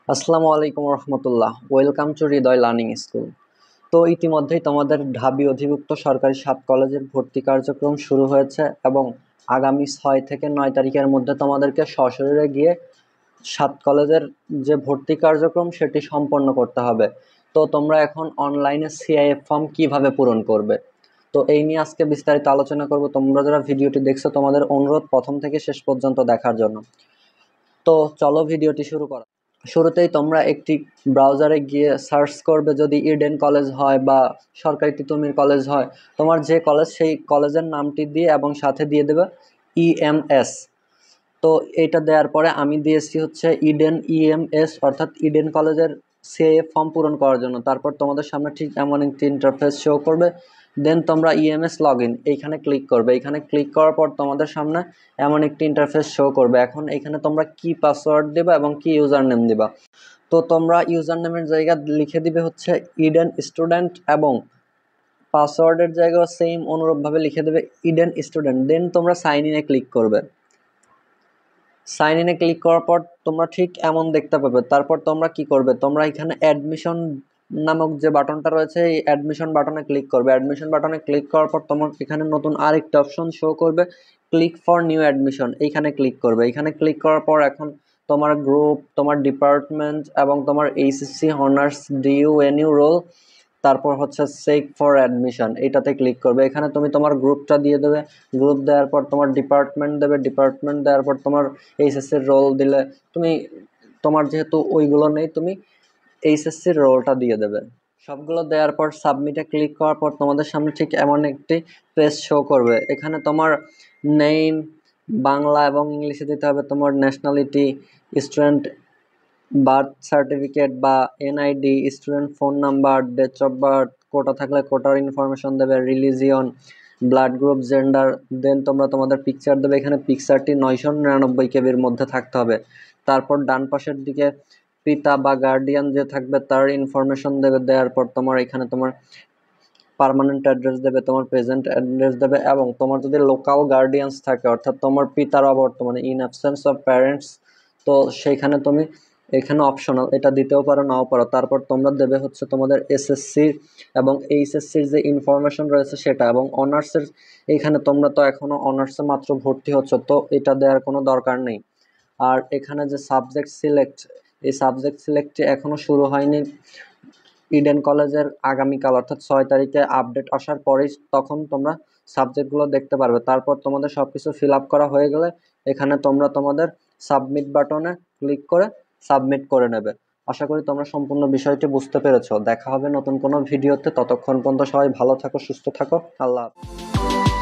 আসসালামু আলাইকুম রহমতুল্লাহ। Welcome to Hridoy learning school. তো ইতিমধ্যেই তোমাদের ঢাবি অধিভুক্ত সরকারি 7 কলেজের ভর্তি কার্যক্রম শুরু হয়েছে এবং আগামী 6 থেকে 9 তারিখের মধ্যে তোমাদেরকে সশরীরে গিয়ে 7 কলেজের যে ভর্তি কার্যক্রম সেটি সম্পন্ন করতে হবে। তো তোমরা এখন অনলাইনে সিআইএফ ফর্ম কিভাবে পূরণ করবে, তো এই নিয়ে আজকে বিস্তারিত আলোচনা করব। তোমরা যারা ভিডিওটি দেখছো তোমাদের অনুরোধ প্রথম থেকে শেষ পর্যন্ত দেখার জন্য। তো চলো ভিডিওটি শুরু করা। শুরুতেই তোমরা একটি ব্রাউজারে গিয়ে সার্চ করবে, যদি ইডেন কলেজ হয় বা সরকারি তিতুমির কলেজ হয়, তোমার যে কলেজ সেই কলেজের নামটি দিয়ে এবং সাথে দিয়ে দেবে ইএমএস। তো এটা দেওয়ার পরে আমি দিয়েছি হচ্ছে ইডেন ইএমএস অর্থাৎ ইডেন কলেজের সিএএফ ফর্ম পূরণ করার জন্য। তারপর তোমাদের সামনে ঠিক এমন একটি ইন্টারফেস শো করবে। দেন তোমরা ইএমএস লগ ইন এইখানে ক্লিক করবে। এইখানে ক্লিক করার পর তোমাদের সামনে এমন একটি ইন্টারফেস শো করবে। এখন এখানে তোমরা কি পাসওয়ার্ড দেবা এবং কি ইউজার নেম দিবা। তো তোমরা ইউজার নেমের জায়গা লিখে দিবে হচ্ছে ইডেন স্টুডেন্ট এবং পাসওয়ার্ডের জায়গাও সেম অনুরূপভাবে লিখে দেবে ইডেন স্টুডেন্ট। দেন তোমরা সাইন ইনে ক্লিক করবে। সাইন ইনে ক্লিক করার পর তোমরা ঠিক এমন দেখতে পাবে। তারপর তোমরা কি করবে, তোমরা এখানে অ্যাডমিশন নামক যে বাটনটা রয়েছে এই অ্যাডমিশন বাটনে ক্লিক করবে। অ্যাডমিশন বাটনে ক্লিক করার পর তোমার এখানে নতুন আরেকটা অপশন শো করবে, ক্লিক ফর নিউ অ্যাডমিশন। এইখানে ক্লিক করবে। এখানে ক্লিক করার পর এখন তোমার গ্রুপ, তোমার ডিপার্টমেন্ট এবং তোমার HSC honours DU NU roll, তারপর হচ্ছে চেক ফর অ্যাডমিশন এইটাতে ক্লিক করবে। এখানে তুমি তোমার গ্রুপটা দিয়ে দেবে। গ্রুপ দেওয়ার পর তোমার ডিপার্টমেন্ট দেবে। ডিপার্টমেন্ট দেওয়ার পর তোমার এইচএসসির রোল দিলে তুমি, তোমার যেহেতু ওইগুলো নেই তুমি এইচএসসির রোলটা দিয়ে দেবে। সবগুলো দেওয়ার পর সাবমিটে ক্লিক করার পর তোমাদের সামনে ঠিক এমন একটি পেজ শো করবে। এখানে তোমার নেম বাংলা এবং ইংলিশে দিতে হবে, তোমার ন্যাশনালিটি, স্টুডেন্ট বার্থ সার্টিফিকেট বা NID, student phone number, date of birth, quota থাকলে কোটার ইনফরমেশন দেবে, religion, blood group, gender. Then তোমরা তোমাদের পিকচার দেবে। এখানে পিকচারটি 999 কেবির মধ্যে থাকতে হবে। তারপর ডান পাশের দিকে পিতা বা গার্ডিয়ান যে থাকবে তার ইনফরমেশন দেবে। দেওয়ার পর তোমার এখানে তোমার পার্মানেন্ট অ্যাড্রেস দেবে, তোমার প্রেজেন্ট অ্যাড্রেস দেবে এবং তোমার যদি লোকাল গার্ডিয়ানস থাকে অর্থাৎ তোমার পিতার অবর্তমানে ইন অ্যাবসেন্স অফ প্যারেন্টস, তো সেইখানে তুমি এখানে অপশনাল এটা দিতেও পারো নাও পারো। তারপর তোমরা দেবে হচ্ছে তোমাদের এসএসসি এবং এইচএসসির যে ইনফরমেশন রয়েছে সেটা, এবং অনার্সের এইখানে তোমরা তো এখনো অনার্সে মাত্র ভর্তি হচ্ছ, তো এটা দেওয়ার কোনো দরকার নেই। আর এখানে যে সাবজেক্ট সিলেক্ট, এই সাবজেক্ট সিলেক্টটি এখনো শুরু হয়নি। ইডেন কলেজের আগামীকাল অর্থাৎ 6 তারিখে আপডেট আসার পরেই তখন তোমরা সাবজেক্টগুলো দেখতে পারবে। তারপর তোমাদের সব কিছু ফিল আপ করা হয়ে গেলে এখানে তোমরা তোমাদের সাবমিট বাটনে ক্লিক করে সাবমিট করে নেবে। আশা করি তোমরা সম্পূর্ণ বিষয়টি বুঝতে পেরেছো। দেখা হবে নতুন কোনো ভিডিওতে। ততক্ষণ পর্যন্ত সবাই ভালো থাকো, সুস্থ থাকো। আল্লাহ হাফেজ।